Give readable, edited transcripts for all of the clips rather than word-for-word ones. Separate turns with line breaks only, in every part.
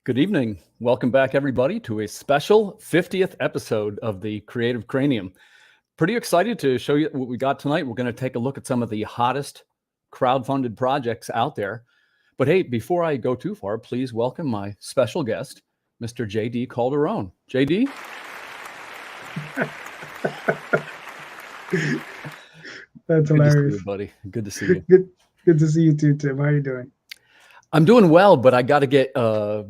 Good evening. Welcome back, everybody, to a special 50th episode of the Creative Cranium. Pretty excited to show you what we got tonight. We're going to take a look at some of the hottest crowdfunded projects out there. But hey, before I go too far, please welcome my special guest, Mr. J.D. Calderon. J.D.?
That's hilarious.
Good to see you, buddy. Good to see you.
Good to see you too, Tim. How are you doing?
I'm doing well, but I got to get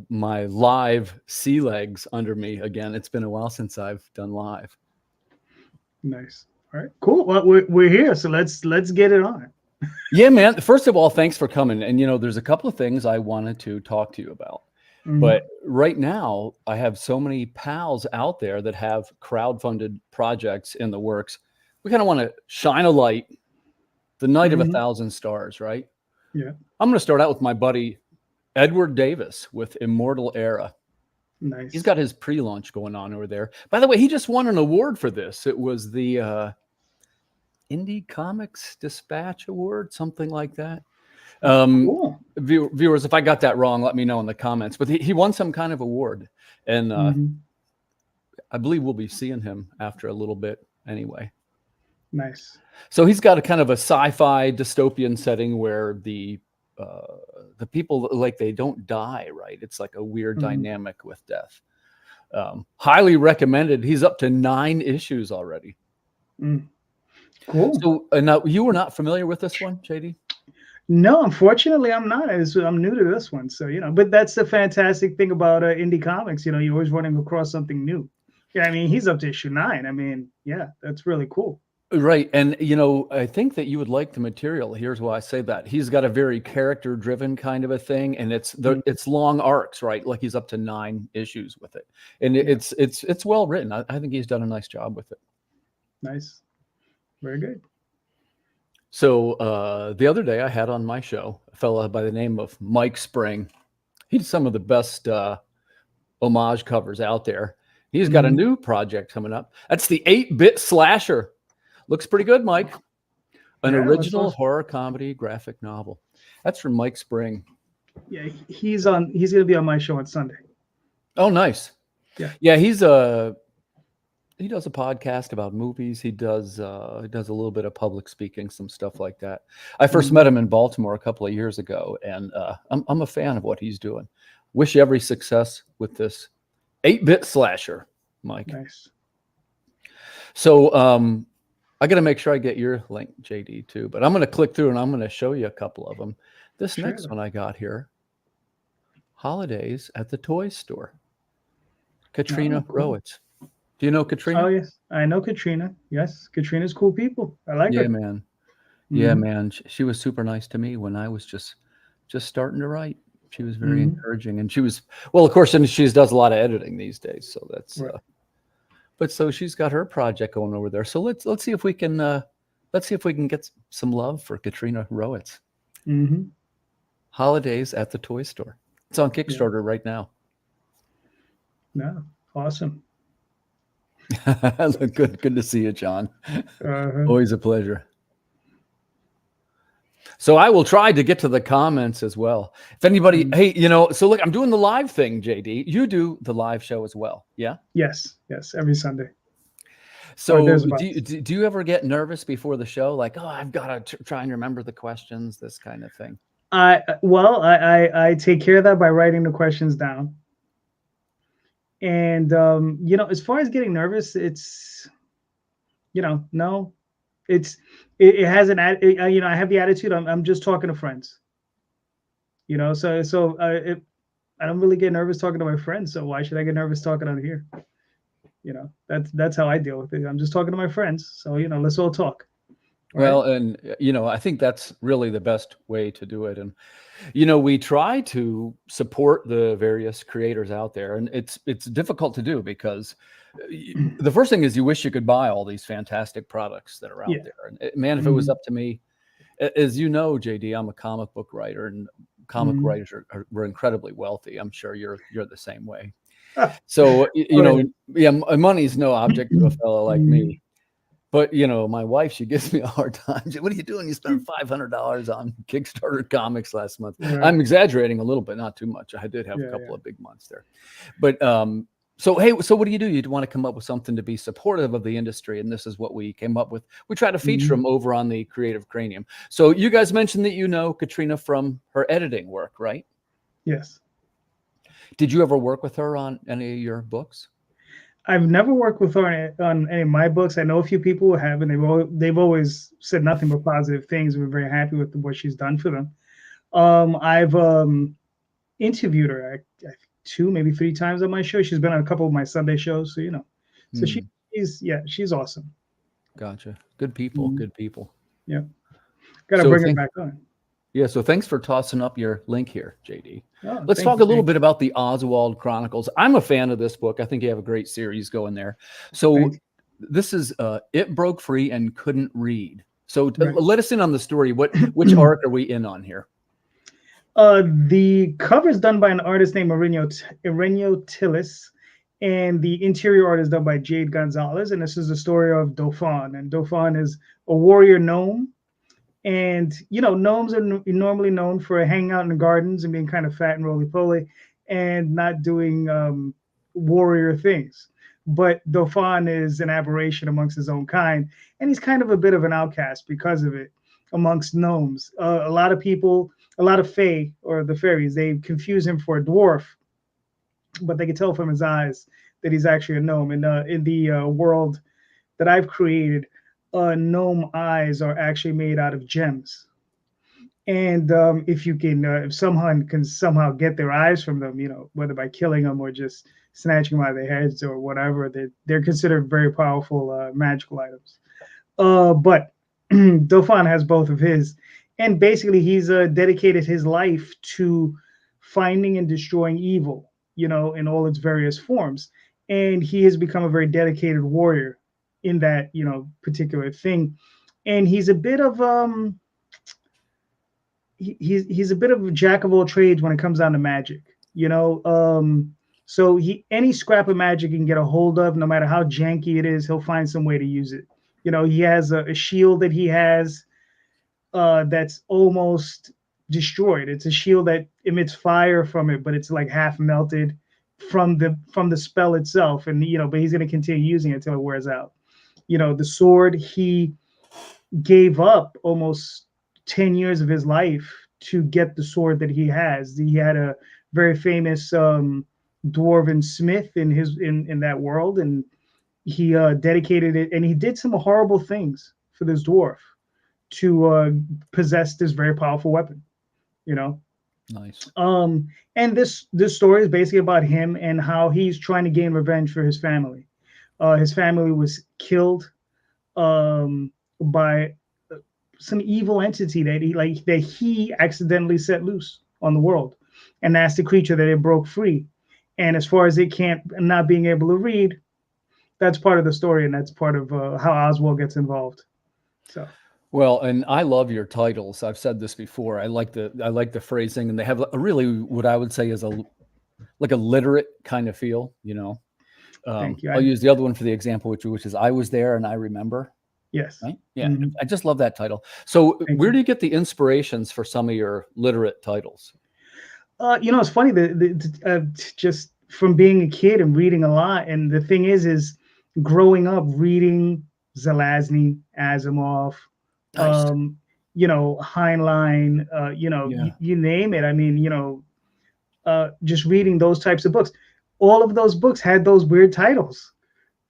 my live sea legs under me again. It's been a while since I've done live.
Nice. All right, cool. Well, we're here, so let's get it on.
Yeah, man. First of all, thanks for coming. And there's a couple of things I wanted to talk to you about. But right now, I have so many pals out there that have crowdfunded projects in the works. We kind of want to shine a light, the night of 1,000 stars, right?
Yeah.
I'm going to start out with my buddy Edward Davis with Immortal Era.
Nice.
He's got his pre-launch going on over there. By the way, he just won an award for this. It was the Indie Comics Dispatch Award, something like that.
Cool.
Viewers, if I got that wrong, let me know in the comments. But he won some kind of award. And I believe we'll be seeing him after a little bit anyway.
Nice.
So he's got a kind of a sci-fi dystopian setting where the people, like, they don't die, right? It's like a weird dynamic with death. Highly recommended. He's up to 9 issues already.
Cool.
So now you were not familiar with this one, JD?
No, unfortunately, I'm not. I'm new to this one, so But that's the fantastic thing about indie comics. You're always running across something new. Yeah, I mean, he's up to issue 9. I mean, yeah, that's really cool.
Right. And, I think that you would like the material. Here's why I say that. He's got a very character driven kind of a thing. And it's long arcs, right? Like he's up to 9 issues with it. And it's well written. I think he's done a nice job with it.
Nice. Very good.
So the other day I had on my show a fella by the name of Mike Spring. He's some of the best homage covers out there. He's got a new project coming up. That's the 8-bit slasher. Looks pretty good, Mike. An original horror comedy graphic novel. That's from Mike Spring.
Yeah, he's going to be on my show on Sunday.
Oh, nice.
Yeah,
he does a podcast about movies. He does a little bit of public speaking, some stuff like that. I first met him in Baltimore a couple of years ago, and I'm a fan of what he's doing. Wish you every success with this 8-bit slasher, Mike.
Nice.
So I got to make sure I get your link, JD, too. But I'm going to click through and I'm going to show you a couple of them. This next one I got here, Holidays at the Toy Store. Katrina Rowitz. Do you know Katrina?
Oh, yes. I know Katrina. Yes. Katrina's cool people. I like her.
Yeah, man. Yeah, man. She was super nice to me when I was just starting to write. She was very encouraging. And she was, well, of course, and she does a lot of editing these days. So that's...
Right.
But so she's got her project going over there. So let's see if we can get some love for Katrina Rowitz. Holidays at the Toy Store. It's on Kickstarter right now.
No, awesome.
Good to see you, John. Always a pleasure. So I will try to get to the comments as well. If anybody, hey, so look, I'm doing the live thing, JD. You do the live show as well, yeah?
Yes, every Sunday.
So do you ever get nervous before the show? Like, oh, I've got to try and remember the questions, this kind of thing.
I take care of that by writing the questions down. And, as far as getting nervous, it's, no. It has I have the attitude I'm just talking to friends, so I don't really get nervous talking to my friends. So why should I get nervous talking on here? That's how I deal with it. I'm just talking to my friends. So, let's all talk.
Well, and, I think that's really the best way to do it. And, we try to support the various creators out there, and it's difficult to do because the first thing is you wish you could buy all these fantastic products that are out there. And man, if it was up to me, as you know, JD, I'm a comic book writer, and comic writers we're incredibly wealthy. I'm sure you're the same way. So, money's no object to a fellow like me. But you know, my wife, she gives me a hard time. What are you doing? You spent $500 on Kickstarter comics last month.
Right.
I'm exaggerating a little bit, not too much. I did have a couple of big months there. But so hey, so what do? You'd want to come up with something to be supportive of the industry, and this is what we came up with. We try to feature them over on the Creative Cranium. So you guys mentioned that you know Katrina from her editing work, right?
Yes.
Did you ever work with her on any of your books?
I've never worked with her on any of my books. I know a few people who have, and they've always said nothing but positive things. We're very happy with what she's done for them. I've interviewed her I think 2, maybe 3 times on my show. She's been on a couple of my Sunday shows, so you know. So she's awesome.
Gotcha. Good people. Good people.
Yeah. Got to bring her back on.
Yeah, so thanks for tossing up your link here, JD.
Oh,
Let's talk a little bit about the Oswald Chronicles. I'm a fan of this book. I think you have a great series going there. So this is It Broke Free and Couldn't Read. So let us in on the story. Which arc are we in on here?
The cover is done by an artist named Ireneo Tillis, and the interior art is done by Jade Gonzalez. And this is the story of Dauphin. And Dauphin is a warrior gnome. And, you know, gnomes are normally known for hanging out in the gardens and being kind of fat and roly-poly and not doing warrior things. But Dauphin is an aberration amongst his own kind. And he's kind of a bit of an outcast because of it amongst gnomes. A lot of people, a lot of fae, or the fairies, they confuse him for a dwarf. But they can tell from his eyes that he's actually a gnome. And in the world that I've created, gnome eyes are actually made out of gems, and if you can, if someone can somehow get their eyes from them, you know, whether by killing them or just snatching them by their heads or whatever, they're considered very powerful magical items. But Dauphin has both of his, and basically he's dedicated his life to finding and destroying evil, you know, in all its various forms, and he has become a very dedicated warrior in that, you know, particular thing. And he's a bit of he's a bit of a jack of all trades when it comes down to magic, you know. So any scrap of magic he can get a hold of, no matter how janky it is, he'll find some way to use it. You know, he has a shield that he has that's almost destroyed. It's a shield that emits fire from it, but it's like half melted from the spell itself. And you know, but he's going to continue using it until it wears out. You know, the sword, he gave up almost 10 years of his life to get the sword that he has. He had a very famous dwarven smith in that world, and he dedicated it, and he did some horrible things for this dwarf to possess this very powerful weapon, you know.
Nice.
And this story is basically about him and how he's trying to gain revenge for his family. His family was killed by some evil entity that he accidentally set loose on the world, and that's the creature that it broke free. And as far as it not being able to read, that's part of the story, and that's part of how Oswald gets involved. So.
Well, and I love your titles. I've said this before. I like the phrasing, and they have a really what I would say is a literate kind of feel, you know.
Thank you.
I'll use the other one for the example, which is I Was There and I Remember.
Yes.
Right? Yeah. I just love that title. So where do you get the inspirations for some of your literate titles?
You know, it's funny that just from being a kid and reading a lot. And the thing is growing up reading Zelazny, Asimov,
Nice.
You know, Heinlein, you know, you name it. I mean, you know, just reading those types of books. All of those books had those weird titles.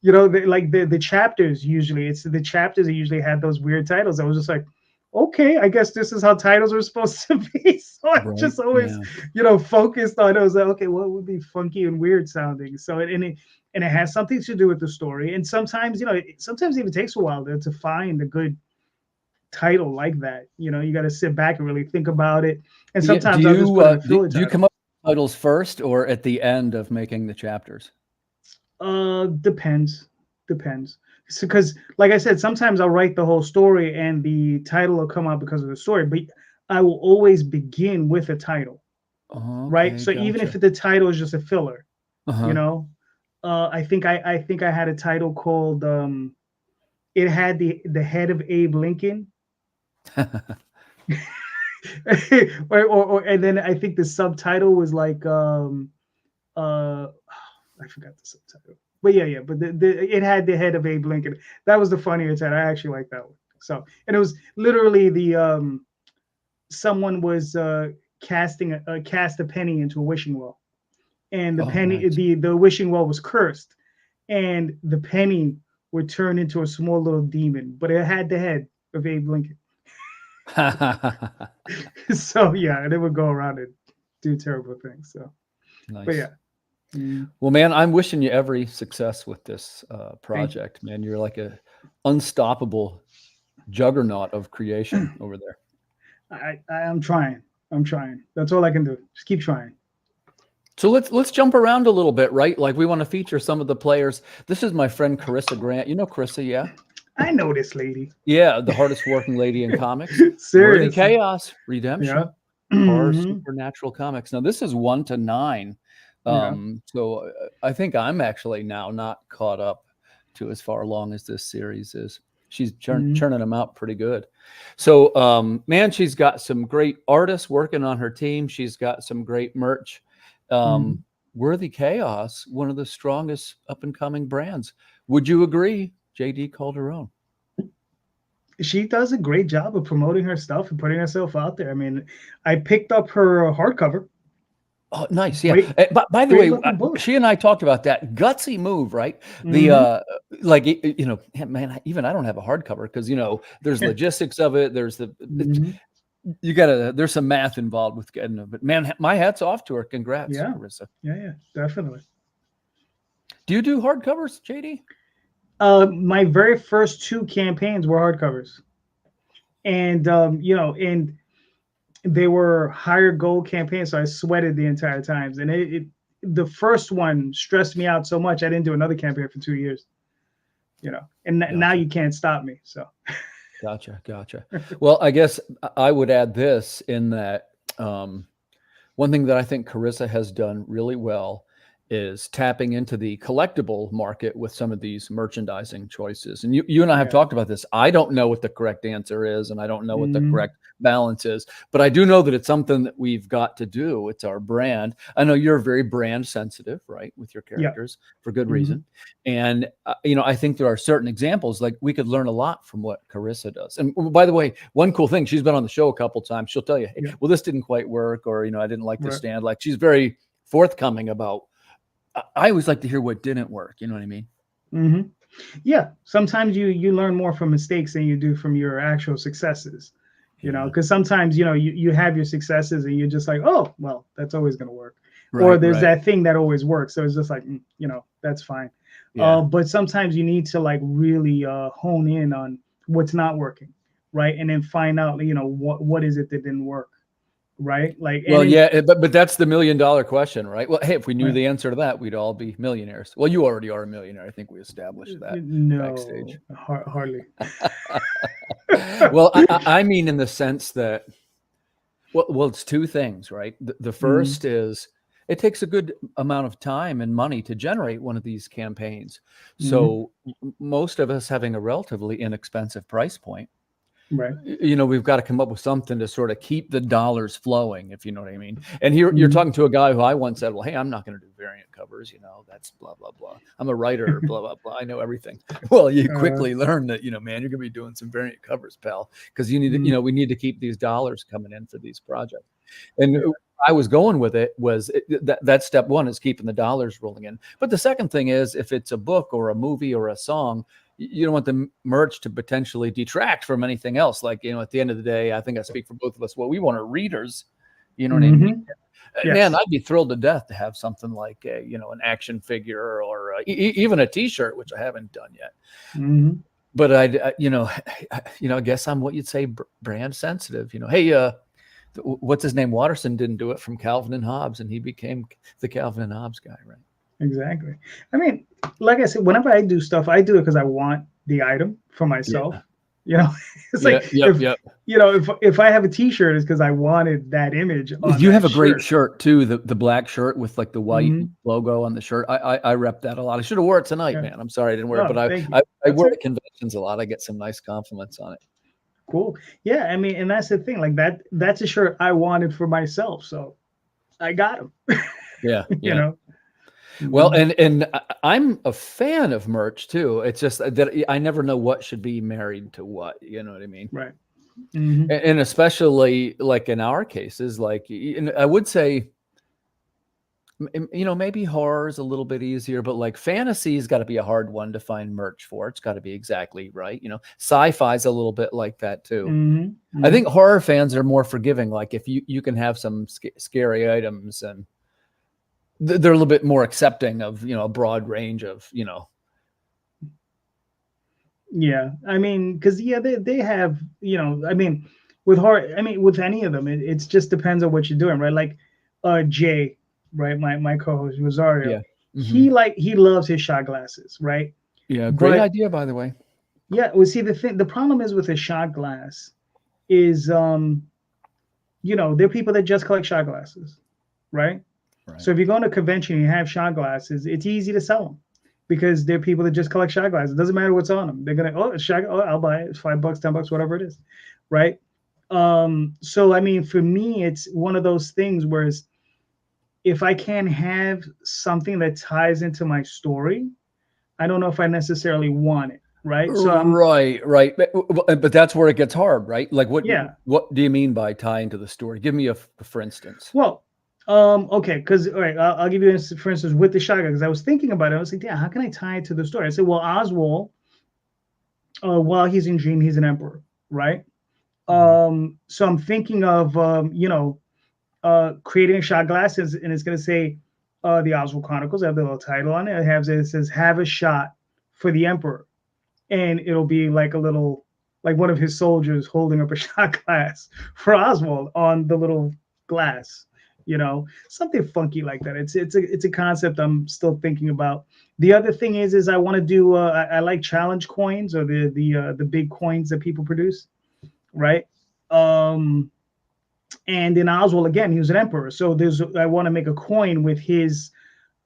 You know, like the chapters usually, it's the chapters that usually had those weird titles. I was just like, okay, I guess this is how titles are supposed to be. So I just always, you know, focused on it. I was like, okay, what would be funky and weird sounding? So it has something to do with the story. And sometimes, you know, sometimes it even takes a while to find a good title like that. You know, you got to sit back and really think about it. And sometimes I'll just put a filler
do you come up with titles first or at the end of making the chapters?
Depends. So, because like I said, sometimes I'll write the whole story and the title will come out because of the story, but I will always begin with a title. Right. So even if the title is just a filler, you know, I think I had a title called it had the head of Abe Lincoln. And then I think the subtitle was like I forgot the subtitle, but yeah, but it had the head of Abe Lincoln. That was the funniest head. I actually like that one. So, and it was literally the someone was cast a penny into a wishing well, and the
Oh,
penny
nice.
the wishing well was cursed, and the penny would turn into a small little demon, but it had the head of Abe Lincoln. So yeah, and it would go around and do terrible things. So, but
Nice.
yeah.
Well, man, I'm wishing you every success with this
Thank you.
project, man. You're like a unstoppable juggernaut of creation over there.
I'm trying. I'm trying. That's all I can do. Just keep trying.
So let's jump around a little bit, right? Like we want to feature some of the players. This is my friend Carissa Grant. You know Carissa, yeah?
I know this lady.
Yeah, the hardest working lady in comics.
Seriously.
Worthy Chaos, Redemption,
Yeah.
Horror,
Mhm.
Supernatural Comics. Now this is 1 to 9.
Yeah.
So I think I'm actually now not caught up to as far along as this series is. She's churning them out pretty good. So, man, she's got some great artists working on her team. She's got some great merch. Worthy Chaos, one of the strongest up and coming brands. Would you agree, JD Calderon?
She does a great job of promoting her stuff and putting herself out there. I mean, I picked up her hardcover.
Oh, nice. Yeah. By the way, she and I talked about that gutsy move, right? The, like, you know, man, even I don't have a hardcover because, you know, there's logistics of it. There's you gotta, there's some math involved with getting them, but man, my hat's off to her. Congrats, Carissa.
Yeah, definitely.
Do you do hardcovers, JD?
My very first 2 campaigns were hardcovers, and you know, and they were higher goal campaigns, so I sweated the entire times. And the first one stressed me out so much I didn't do another campaign for 2 years. You know, and now you can't stop me. So,
gotcha. Well, I guess I would add this in that one thing that I think Carissa has done really well is tapping into the collectible market with some of these merchandising choices. And you and I have talked about this. I don't know what the correct answer is, and I don't know what the correct balance is, but I do know that it's something that we've got to do. It's our brand. I know you're very brand sensitive, right, with your characters for good reason. And, you know, I think there are certain examples, like we could learn a lot from what Carissa does. And by the way, one cool thing, she's been on the show a couple of times. She'll tell you, hey, well, this didn't quite work, or, you know, I didn't like the stand. Like, she's very forthcoming about, I always like to hear what didn't work. You know what I mean?
Yeah. Sometimes you learn more from mistakes than you do from your actual successes, you know, because sometimes, you know, you have your successes and you're just like, oh, well, that's always going to work. Or there's that thing that always works. So it's just like, you know, that's fine. But sometimes you need to like really hone in on what's not working. Right. And then find out, you know, what is it that didn't work. Right. Like,
well, but that's the $1 million question, right? Well, hey, if we knew the answer to that, we'd all be millionaires. Well, you already are a millionaire. I think we established that backstage.
Hardly.
Well, I mean, in the sense that, well, it's 2 things, right? The first is it takes a good amount of time and money to generate one of these campaigns. So most of us having a relatively inexpensive price point,
right,
you know, we've got to come up with something to sort of keep the dollars flowing, if you know what I mean. And here you're talking to a guy who I once said, well, hey, I'm not going to do variant covers, you know, that's blah, blah, blah. I'm a writer, blah, blah, blah. I know everything. Well, you quickly learn that, you know, man, you're going to be doing some variant covers, pal, because you need to, you know, we need to keep these dollars coming in for these projects. And I was going with it was that step 1 is keeping the dollars rolling in. But the second thing is, if it's a book or a movie or a song, you don't want the merch to potentially detract from anything else. Like, you know, at the end of the day, I think I speak for both of us. What we want are readers, you know what I mean? Man, I'd be thrilled to death to have something like a, you know, an action figure or even a t-shirt, which I haven't done yet. But I guess I'm what you'd say brand sensitive, you know, hey, what's his name? Watterson didn't do it from Calvin and Hobbes, and he became the Calvin and Hobbes guy, right?
You know, it's like if if I have a T-shirt, it's because I wanted that image on
You
that
have a great
shirt.
shirt too, the black shirt with like the white
Mhm.
logo on the shirt. I rep that a lot. I should have wore it tonight,
Yeah.
man. I'm sorry I didn't wear it,
Oh,
but
thank you.
I
That's
wear it
it.
at conventions a lot. I get some nice compliments on it.
Cool. Yeah, I mean, and that's the thing. Like that's a shirt I wanted for myself, so I got him.
Yeah,
You
yeah.
know.
Well,
Mhm.
and I'm a fan of merch too. It's just that I never know what should be married to what. You know what I mean?
Right. Mhm.
And especially like in our cases, like I would say, maybe horror is a little bit easier, but like fantasy's got to be a hard one to find merch for. It's got to be exactly right. Sci-fi is a little bit like that too.
Mhm.
I think
Mhm.
horror fans are more forgiving. Like if you can have some scary items, and they're a little bit more accepting of a broad range of.
Yeah, I mean, because they have I mean, with horror, I mean, with any of them, it's just depends on what you're doing, right? Like, Jay, right, my co-host Rosario,
Yeah. Hmm.
he loves his shot glasses, right?
Yeah. Great
But
idea, by the way.
yeah, well, see, the problem is with a shot glass is there are people that just collect shot glasses, right?
Right.
So if you go to a convention and you have shot glasses, it's easy to sell them because there are people that just collect shot glasses. It doesn't matter what's on them. They're gonna, oh, it's shot, oh, I'll buy it. It's $5, $10, whatever it is, right? So I mean, for me, it's one of those things where if I can have something that ties into my story, I don't know if I necessarily want it, right? So
Right, right. But that's where it gets hard, right? Like
yeah.
what do you mean by tying to the story? Give me for instance.
Well, okay, because all right, I'll give you for instance with the shotgun because I was thinking about it. I was like, yeah, how can I tie it to the story? I said, well, Oswald, while he's in Dream, he's an emperor, right?
Mhm.
So I'm thinking of creating a shot glasses, and it's going to say the Oswald Chronicles. I have the little title on it. It says "Have a shot for the Emperor," and it'll be like a little, like one of his soldiers holding up a shot glass for Oswald on the little glass. Something funky like that. It's a concept I'm still thinking about. The other thing is I want to do. I like challenge coins or the big coins that people produce, right? Um, and in Oswald again, he was an emperor. So I want to make a coin with his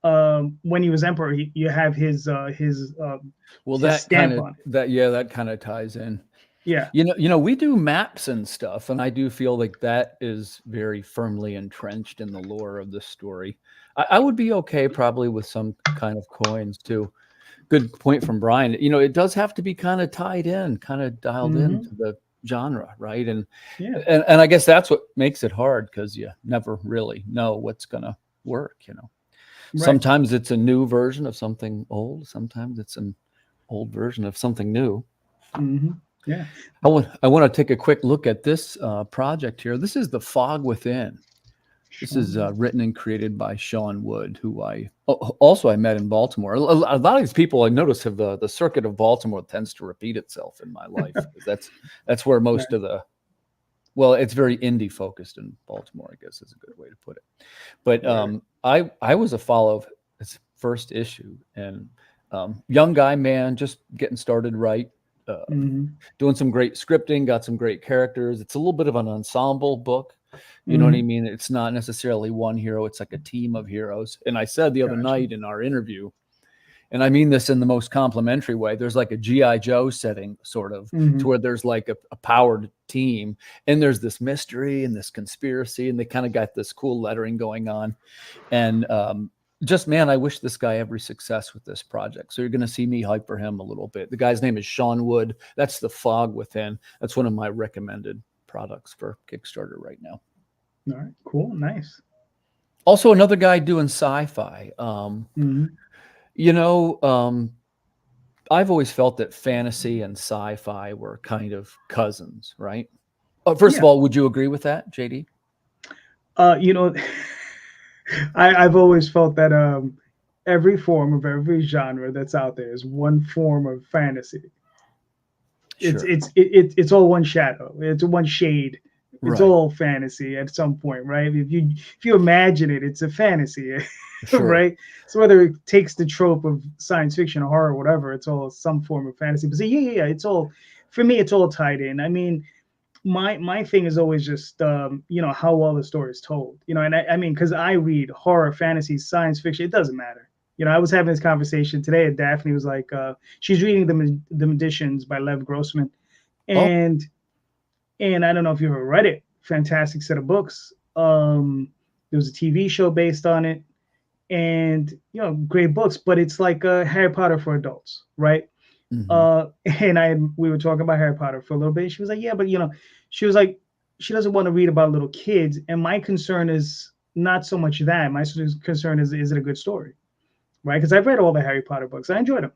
when he was emperor. You have
Well,
his stamp on it.
that kind of ties in.
Yeah.
We do maps and stuff, and I do feel like that is very firmly entrenched in the lore of the story. I would be okay probably with some kind of coins too. Good point from Brian. It does have to be kind of tied in, kind of dialed
Mm-hmm.
into the genre, right? And
Yeah.
and I guess that's what makes it hard because you never really know what's gonna work.
Right.
Sometimes it's a new version of something old. Sometimes it's an old version of something new.
Mm-hmm. Yeah.
I want to take a quick look at this project here. This is The Fog Within. This is
Sean.
written and created by Sean Wood, who I met in Baltimore. A lot of these people I notice have the circuit of Baltimore tends to repeat itself in my life. That's where most
Right.
of it's very indie focused in Baltimore, I guess is a good way to put it. But I was a follow of its first issue, and young guy, man, just getting started right.
Mm-hmm.
Doing some great scripting, got some great characters. It's a little bit of an ensemble book. You know what I
Mm-hmm.
mean? It's not necessarily one hero. It's like a team of heroes. And I said the other
Gotcha.
night in our interview, and I mean this in the most complimentary way, there's like a G.I. Joe setting sort of
Mm-hmm.
to where there's like a powered team, and there's this mystery and this conspiracy, and they kind of got this cool lettering going on. And just, man, I wish this guy every success with this project. So you're going to see me hype for him a little bit. The guy's name is Sean Wood. That's The Fog Within. That's one of my recommended products for Kickstarter right now.
All right. Cool. Nice.
Also, another guy doing sci-fi.
Mm-hmm.
I've always felt that fantasy and sci-fi were kind of cousins, right? First of
Yeah.
all, would you agree with that, JD?
You know, I've always felt that every form of every genre that's out there is one form of fantasy.
Sure.
It's all one shadow. It's one shade. It's
Right.
all fantasy at some point, right? If you imagine it, it's a fantasy,
Sure.
right? So whether it takes the trope of science fiction or horror or whatever, it's all some form of fantasy. But so, yeah, it's all for me, it's all tied in. I mean, my thing is always just how well the story is told. And I mean, because I read horror, fantasy, science fiction, it doesn't matter. I was having this conversation today, and Daphne was like, she's reading the Magicians by Lev Grossman,
Oh,
and I don't know if you ever read it. Fantastic set of books. There was a TV show based on it, and great books. But it's like Harry Potter for adults, right?
mhm.
And we were talking about Harry Potter for a little bit. She was like, yeah, but she was like, she doesn't want to read about little kids. And my concern is not so much that. My concern is it a good story, right? Because I've read all the Harry Potter books. I enjoyed them.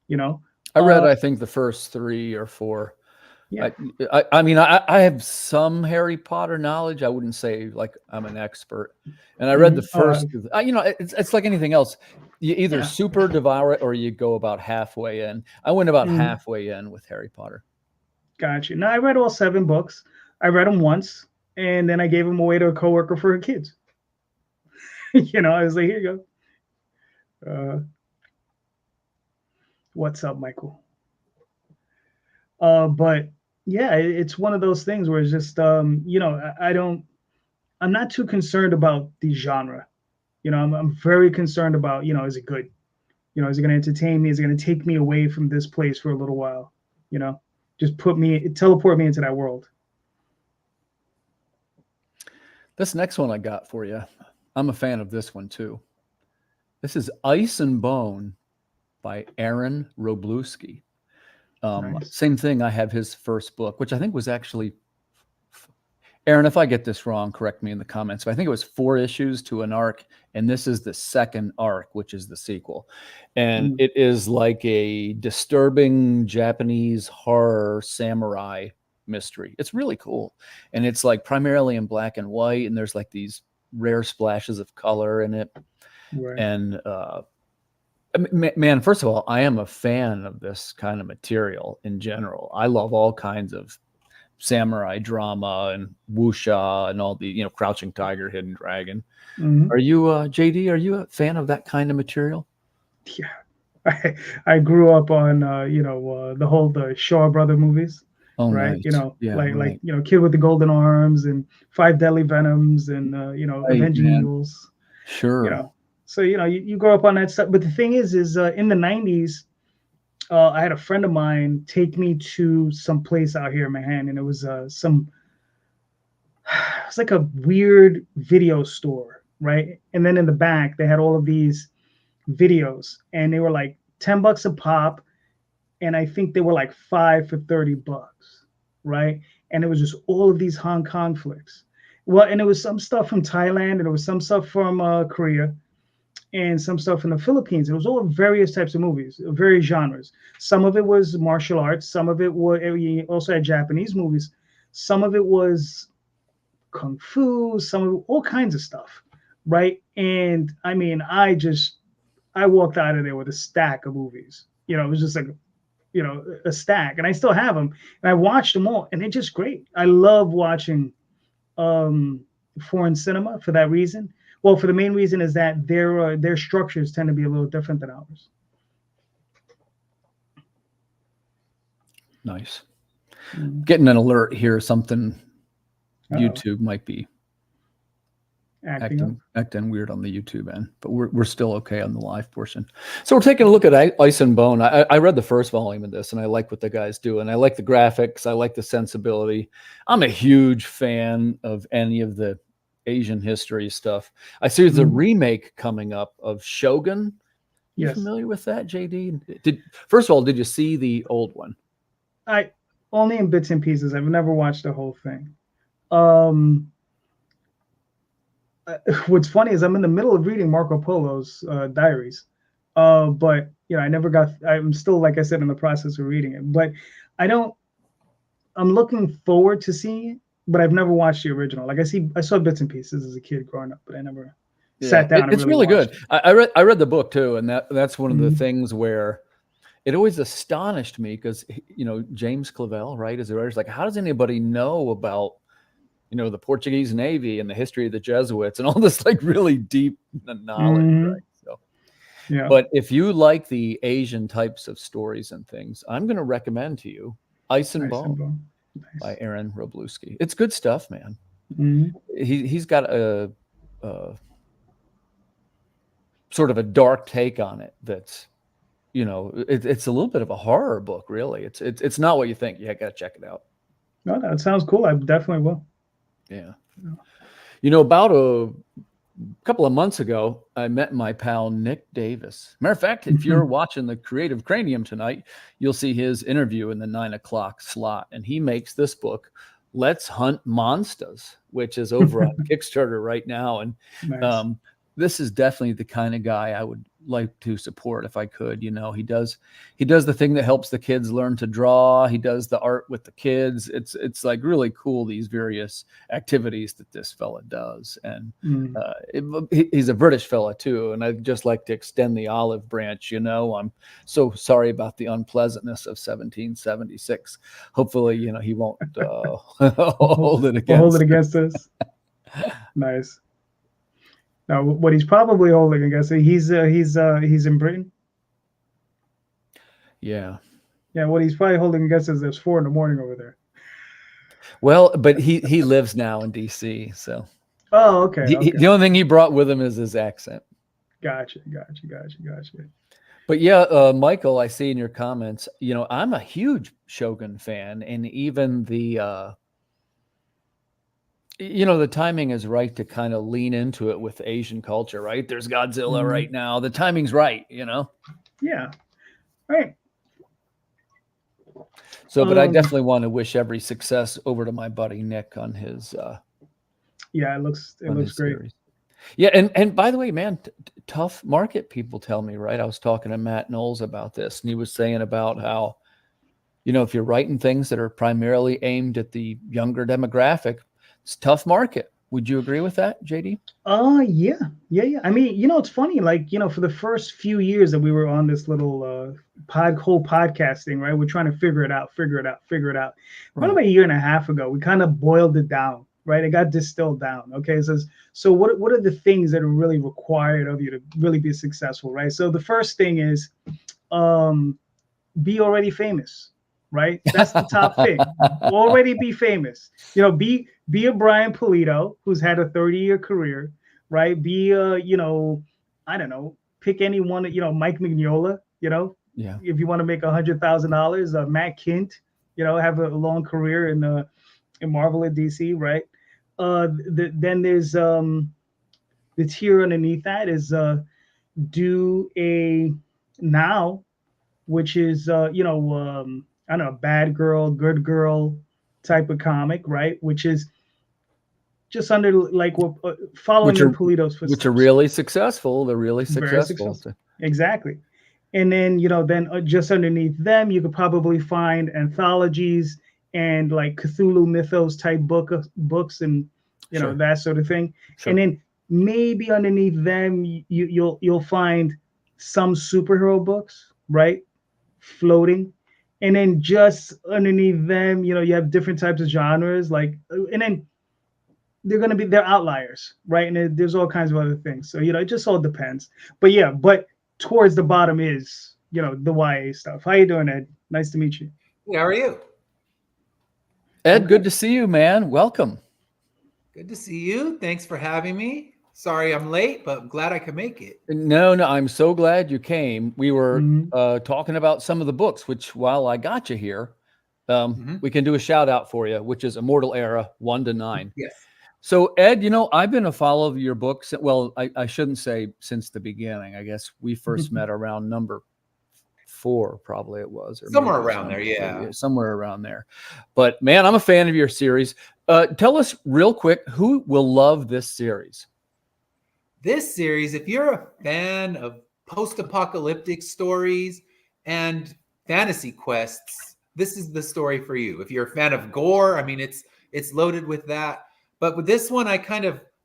You know,
I read,
uh,
I think, the first 3 or 4.
yeah.
I mean, I have some Harry Potter knowledge. I wouldn't say like I'm an expert. And I read the first, it's like anything else. You either
Yeah.
super devour it or you go about halfway in. I went about
Mhm.
halfway in with Harry Potter.
Gotcha. Now I read all 7 books. I read them once, and then I gave them away to a coworker for her kids. I was like, here you go. What's up, Michael? But yeah, it's one of those things where it's just I'm not too concerned about the genre. I'm very concerned about, is it good? Is it going to entertain me? Is it going to take me away from this place for a little while? Just teleport me into that world.
This next one I got for you, I'm a fan of this one too. This is Ice and Bone by Aaron Robluski.
Nice.
Same thing. I have his first book, which I think was actually, Aaron, if I get this wrong, correct me in the comments, but I think it was 4 issues to an arc, and this is the second arc, which is the sequel. And it is like a disturbing Japanese horror samurai mystery. It's really cool. And it's like primarily in black and white, and there's like these rare splashes of color in it.
Right.
And man, first of all, I am a fan of this kind of material in general. I love all kinds of samurai drama and wuxia and all the, Crouching Tiger, Hidden Dragon.
Mm-hmm.
Are you, JD, are you a fan of that kind of material?
Yeah. I grew up on the Shaw Brother movies.
Oh,
Right.
nice. Yeah, right.
Kid with the Golden Arms and Five Deadly Venoms and
Right,
Avenging
man.
Eagles.
Sure.
So you grow up on that stuff. But the thing is in the 90s, I had a friend of mine take me to some place out here in Manhattan, and it was it was like a weird video store, right? And then in the back they had all of these videos, and they were like $10 a pop, and I think they were like 5 for $30, right? And it was just all of these Hong Kong flicks. Well, and it was some stuff from Thailand, and it was some stuff from Korea, and some stuff in the Philippines. It was all various types of movies, various genres. Some of it was martial arts. Some of it was, we also had Japanese movies. Some of it was kung fu. Some of it, all kinds of stuff, right? And I mean, I walked out of there with a stack of movies. It was just like, a stack, and I still have them. And I watched them all, and they're just great. I love watching foreign cinema for that reason. Well, for the main reason is that their structures tend to be a little different than ours.
Nice. Getting an alert here. Something YouTube might be acting weird on the YouTube end, but we're still okay on the live portion. So we're taking a look at Ice and Bone. I read the first volume of this, and I like what the guys do, and I like the graphics. I like the sensibility. I'm a huge fan of any of the Asian history stuff. I see there's a remake coming up of Shogun. You familiar with that, JD? First of all, did you see the old one?
I only in bits and pieces. I've never watched the whole thing. What's funny is I'm in the middle of reading Marco Polo's diaries, but I never got. I'm still, like I said, in the process of reading it. But I'm looking forward to seeing it, but I've never watched the original. Like I saw bits and pieces as a kid growing up, but I never sat down.
It's really good. I read the book too, and that's one of the things where it always astonished me because James Clavell, right, as a writer, is like, how does anybody know about the Portuguese Navy and the history of the Jesuits and all this like really deep knowledge, right? So, yeah. But if you like the Asian types of stories and things, I'm going to recommend to you Ice and
Nice and
Bone
Bone.
by
Nice.
Aaron Wroblewski. It's good stuff, man.
Mhm.
He's got a sort of a dark take on it. That's, you know, it's a little bit of a horror book, really. It's not what you think. Yeah, I gotta check it out.
No, that sounds cool. I definitely will.
Yeah.
Yeah.
You know, about a couple of months ago, I met my pal Nick Davis. Matter of fact, if you're watching the Creative Cranium tonight, you'll see his interview in the 9 o'clock slot. And he makes this book, Let's Hunt Monsters, which is over on Kickstarter right now. And
Nice.
this is definitely the kind of guy I would like to support if I could. You know, he does the thing that helps the kids learn to draw. He does the art with the kids. It's like really cool, these various activities that this fella does. And he's a British fella too. And I'd just like to extend the olive branch. You know, I'm so sorry about the unpleasantness of 1776. Hopefully, you know, he won't hold it against
us. Nice. Now, what he's probably holding, I guess, he's in Britain.
Yeah.
Yeah, what he's probably holding, I guess, is there's 4 a.m. over there.
Well, but he lives now in DC, so.
Oh, okay.
The only thing he brought with him is his accent.
Gotcha.
But yeah, Michael, I see in your comments, you know, I'm a huge Shogun fan, and even the you know, the timing is right to kind of lean into it with Asian culture, right? There's Godzilla right now. The timing's right, you know?
Yeah. Right.
So, but I definitely want to wish every success over to my buddy Nick on his
yeah, it looks great.
Series. Yeah, and by the way, man, tough market, people tell me, right? I was talking to Matt Knowles about this, and he was saying about how, you know, if you're writing things that are primarily aimed at the younger demographic, it's a tough market. Would you agree with that, JD?
Yeah. I mean, you know, it's funny, like, you know, for the first few years that we were on this little whole podcasting, right? We're trying to figure it out. Right. About a year and a half ago, we kind of boiled it down, right? It got distilled down. Okay. So what are the things that are really required of you to really be successful, right? So the first thing is be already famous. Right, that's the top thing. Already be famous. You know, be a Brian Pulido who's had a 30-year career. Right, be you know, I don't know, pick anyone. You know, Mike Mignola. You know,
yeah.
If you want to make $100,000, Matt Kint. You know, have a long career in Marvel at DC. Right. Then there's the tier underneath that is do a now, which is you know. I don't know, bad girl, good girl type of comic, right? Which is just under like following in Pulido's footsteps.
Which are really successful. They're really
Very
successful.
Exactly. And then, you know, just underneath them, you could probably find anthologies and like Cthulhu mythos type books and, you know, that sort of thing. Sure. And then maybe underneath them, you'll find some superhero books, right? Floating. And then just underneath them, you know, you have different types of genres, like, and then they're outliers, right? And there's all kinds of other things. So, you know, it just all depends. But yeah, towards the bottom is, you know, the YA stuff. How you doing, Ed? Nice to meet you.
How are you?
Ed, good to see you, man. Welcome.
Good to see you. Thanks for having me. Sorry I'm late, but I'm glad I could make it.
No, I'm so glad you came. We were talking about some of the books, which while I got you here, we can do a shout out for you, which is Immortal Era 1 to 9.
Yes.
So Ed, you know, I've been a follower of your books. Well, I shouldn't say since the beginning. I guess we first met around number 4, probably it was. Or
somewhere around there, yeah.
Somewhere around there. But man, I'm a fan of your series. Tell us real quick, who will love this series?
This series, if you're a fan of post-apocalyptic stories and fantasy quests, this is the story for you. If you're a fan of gore, I mean, it's loaded with that. But with this one, I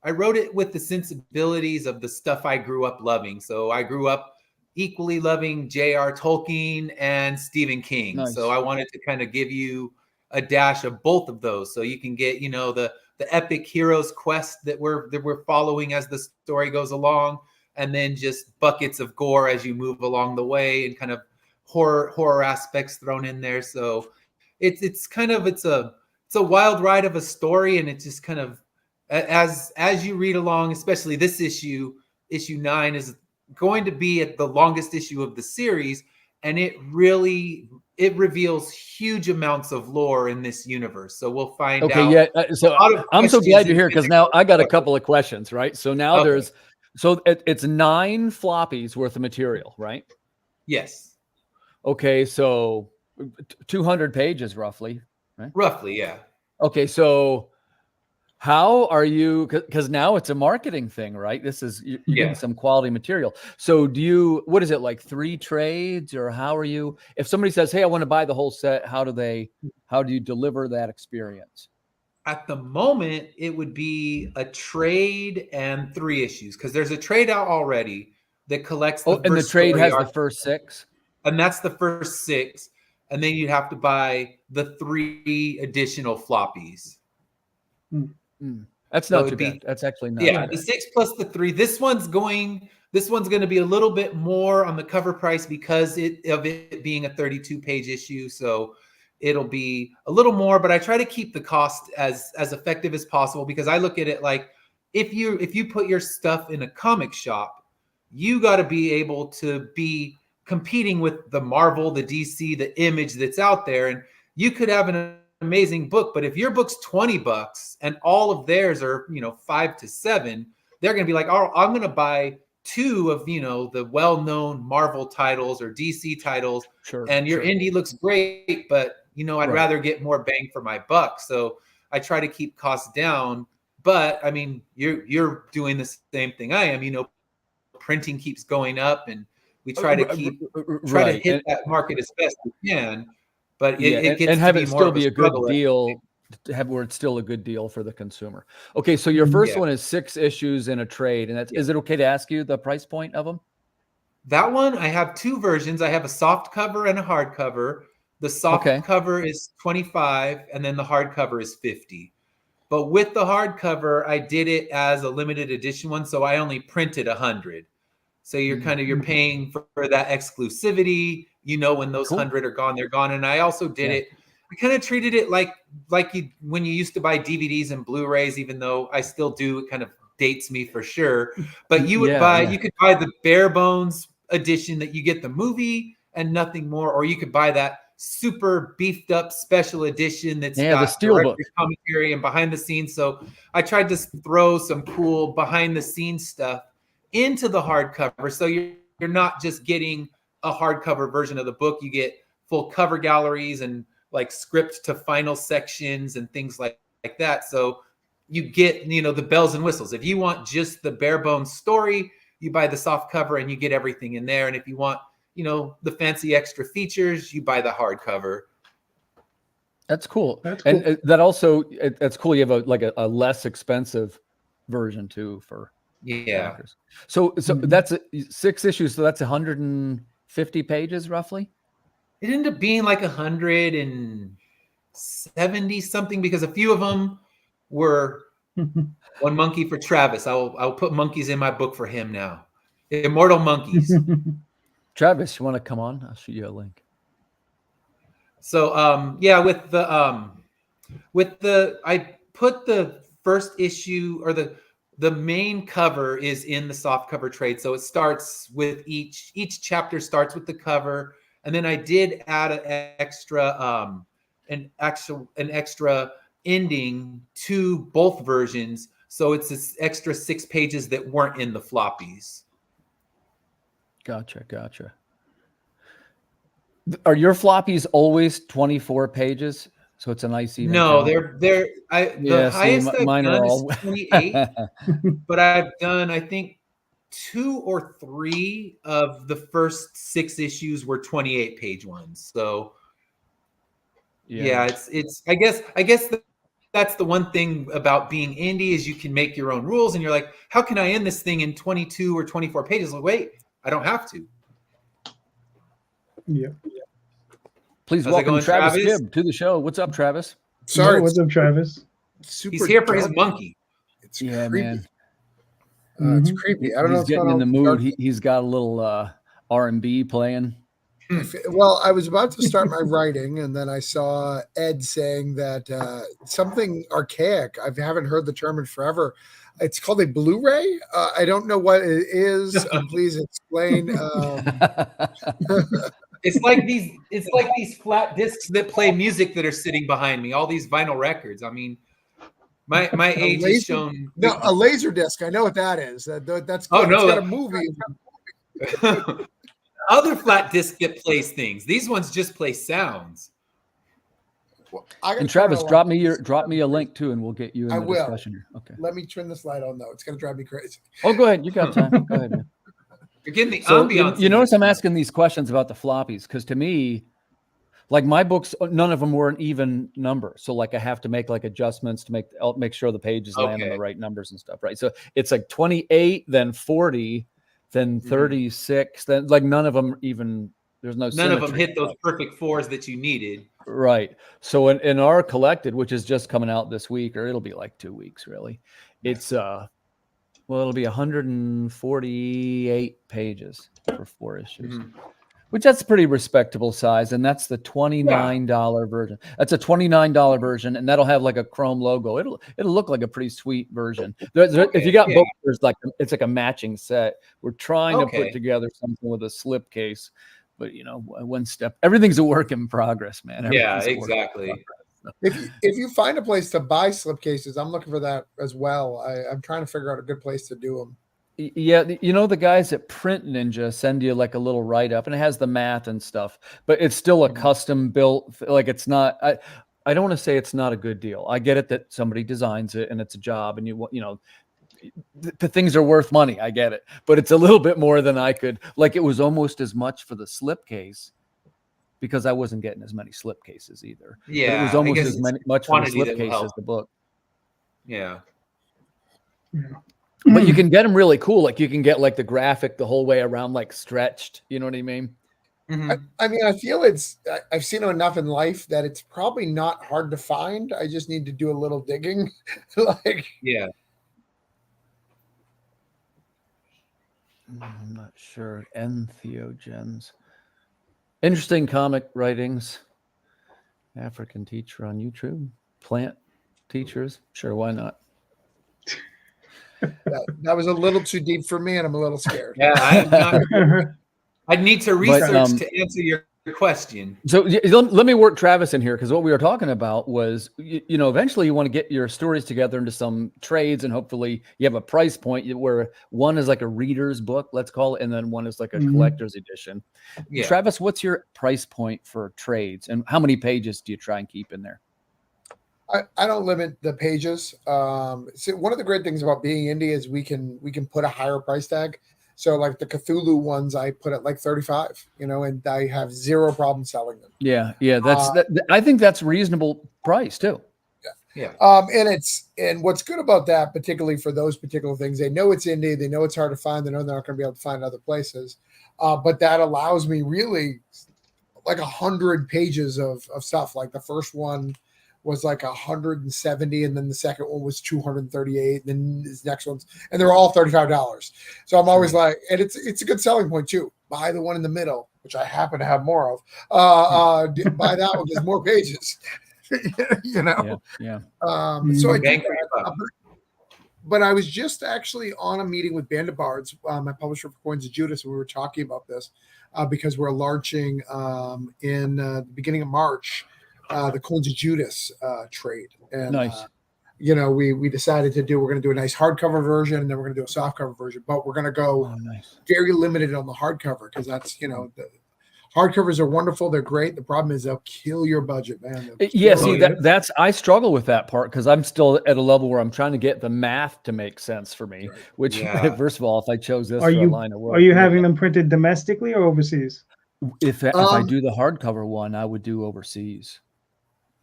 wrote it with the sensibilities of the stuff I grew up loving. So I grew up equally loving J.R. Tolkien and Stephen King. Nice. So I wanted to kind of give you a dash of both of those, so you can get, you know, the epic hero's quest that we're following as the story goes along, and then just buckets of gore as you move along the way, and kind of horror aspects thrown in there. So it's kind of it's a wild ride of a story, and it's just kind of as you read along, especially this issue 9 is going to be at the longest issue of the series, and it reveals huge amounts of lore in this universe. So we'll find out.
Yeah. So I'm so glad you're here, because now I got a couple of questions, right? So now it's 9 floppies worth of material, right?
Yes.
Okay, so 200 pages roughly, right?
Roughly, yeah.
Okay, so how are you, because now it's a marketing thing, right? This is, you're getting some quality material. So what is it, like 3 trades, or how are you, if somebody says, hey, I want to buy the whole set, how do you deliver that experience?
At the moment, it would be a trade and 3 issues, because there's a trade out already that collects
and the trade has the first 6?
And that's the first 6. And then you'd have to buy the 3 additional floppies.
That's not too bad. That's actually not
too
bad.
The 6 plus the 3. This one's going to be a little bit more on the cover price because of it being a 32-page issue. So it'll be a little more, but I try to keep the cost as effective as possible, because I look at it like, if you put your stuff in a comic shop, you got to be able to be competing with the Marvel, the DC, the Image that's out there. And you could have an amazing book, but if your book's $20 and all of theirs are, $5 to $7, they're going to be like, oh, I'm going to buy 2 of, the well-known Marvel titles or DC titles.
Sure.
And your indie looks great, but I'd rather get more bang for my buck. So I try to keep costs down, but I mean, you're doing the same thing I am, printing keeps going up, and we try to hit that market as best we can. But it gets to be more of a
good deal, where it's still a good deal for the consumer. Okay, so your first one is 6 issues in a trade, and is it okay to ask you the price point of them?
That one, I have 2 versions. I have a soft cover and a hard cover. The soft cover is $25, and then the hard cover is $50. But with the hard cover, I did it as a limited edition one, so I only printed 100. So you're paying for that exclusivity. When those 100 are gone, they're gone. And I also did it. I kind of treated it like when you used to buy DVDs and Blu-rays, even though I still do. It kind of dates me for sure. But you would you could buy the bare bones edition that you get the movie and nothing more, or you could buy that super beefed up special edition that's got
the steelbook
commentary and behind the scenes. So I tried to throw some cool behind the scenes stuff into the hardcover, so you're not just getting a hardcover version of the book. You get full cover galleries and like script to final sections and things like that. So you get the bells and whistles. If you want just the bare bones story, you buy the soft cover and you get everything in there. And if you want the fancy extra features, you buy the hardcover.
That's cool. And that also, that's cool. You have a less expensive version too for backers. So that's 6 issues. So that's 150 pages roughly.
It ended up being like 170 something, because a few of them were one monkey for Travis. I'll put monkeys in my book for him now. Immortal monkeys.
Travis, you want to come on? I'll shoot you a link.
So I put the first issue, or the main cover is in the soft cover trade. So it starts with each chapter starts with the cover, and then I did add an extra ending to both versions. So it's this extra 6 pages that weren't in the floppies.
Gotcha. Are your floppies always 24 pages? So it's a nice even.
No, the highest I've done is 28, but I've done, I think, 2 or 3 of the first 6 issues were 28-page ones. So it's I guess that's the one thing about being indie, is you can make your own rules, and you're like, how can I end this thing in 22 or 24 pages? Like, wait, I don't have to.
Yeah.
Please welcome Travis Gibb to the show. What's up, Travis?
Sorry, what's up, Travis?
He's here for his monkey.
It's creepy.
Man.
It's creepy. I don't know.
He's getting in the mood. He's got a little R&B playing.
Well, I was about to start my writing, and then I saw Ed saying that something archaic. I haven't heard the term in forever. It's called a Blu-ray. I don't know what it is. Please explain.
It's like these flat discs that play music that are sitting behind me. All these vinyl records. I mean, my age is shown.
No, a laser disc. I know what that is. That's
Oh,
good.
no,
It's got a movie.
Other flat discs that plays things. These ones just play sounds.
Well,
And Travis, drop me a link too, and we'll get you in the discussion here. Okay.
Let me turn this light on though. It's going to drive me crazy.
Oh, go ahead. You got time. Go ahead, man.
You're getting the
So
ambiance.
you notice I'm asking these questions about the floppies because to me, like my books, none of them were an even number. So like I have to make like adjustments to make sure the pages land on the right numbers and stuff, right? So it's like 28, then 40, then 36, then like none of them even. There's no
none of them hit those perfect fours that you needed.
Right. So in our collected, which is just coming out this week, or it'll be like 2 weeks, really. It's well, it'll be 148 pages for 4 issues, which that's a pretty respectable size, and that's the $29 version. That's a $29 version, and that'll have like a chrome logo. It'll look like a pretty sweet version. If you got both, there's like it's like a matching set. We're trying to put together something with a slipcase. But one step, everything's a work in progress, man.
Yeah, exactly.
If you find a place to buy slipcases, I'm looking for that as well. I'm trying to figure out a good place to do them.
Yeah, the guys at Print Ninja send you like a little write-up, and it has the math and stuff, but it's still a custom built. Like it's not. I don't want to say it's not a good deal. I get it that somebody designs it and it's a job, and the things are worth money. I get it, but it's a little bit more than I could. Like it was almost as much for the slipcase because I wasn't getting as many slipcases either.
Yeah,
but it was almost as much for the slipcase as the book.
Yeah.
But you can get them really cool. Like you can get like the graphic the whole way around, like stretched. You know what I mean?
I mean, I feel I've seen enough in life that it's probably not hard to find. I just need to do a little digging.
Yeah.
I'm not sure. Entheogens. Interesting comic writings. African teacher on YouTube. Plant teachers. Sure, why not?
That was a little too deep for me, and I'm a little scared.
Yeah, I'd need to research to answer your question.
So let me work Travis in here, because what we were talking about was, eventually you want to get your stories together into some trades, and hopefully you have a price point where one is like a reader's book, let's call it, and then one is like a collector's edition. Yeah. Travis, what's your price point for trades, and how many pages do you try and keep in there?
I don't limit the pages. So one of the great things about being indie is we can put a higher price tag. So like the Cthulhu ones, I put at like 35, and I have zero problem selling them.
Yeah. I think that's a reasonable price too.
Yeah.
And what's good about that, particularly for those particular things, they know it's indie, they know it's hard to find, they know they're not going to be able to find other places. But that allows me really like 100 pages of stuff. Like the first one was like 170, and then the second one was 238, and then this next one's, and they're all $35. So I'm always like, and it's a good selling point too. Buy the one in the middle, which I happen to have more of. Buy that one, there's more pages.
Yeah.
So I think, but I was just actually on a meeting with Band of Bards, my publisher for Coins of Judas, and we were talking about this because we're launching in the beginning of March. The Coins of Judas trade. And,
nice.
We decided we're going to do a nice hardcover version, and then we're going to do a softcover version, but we're going to go very limited on the hardcover, because that's, the hardcovers are wonderful. They're great. The problem is they'll kill your budget, man.
Yeah. See, that's, I struggle with that part, because I'm still at a level where I'm trying to get the math to make sense for me, which first of all, if I chose this for a line of work.
Are you having them printed domestically or overseas?
If I do the hardcover one, I would do overseas.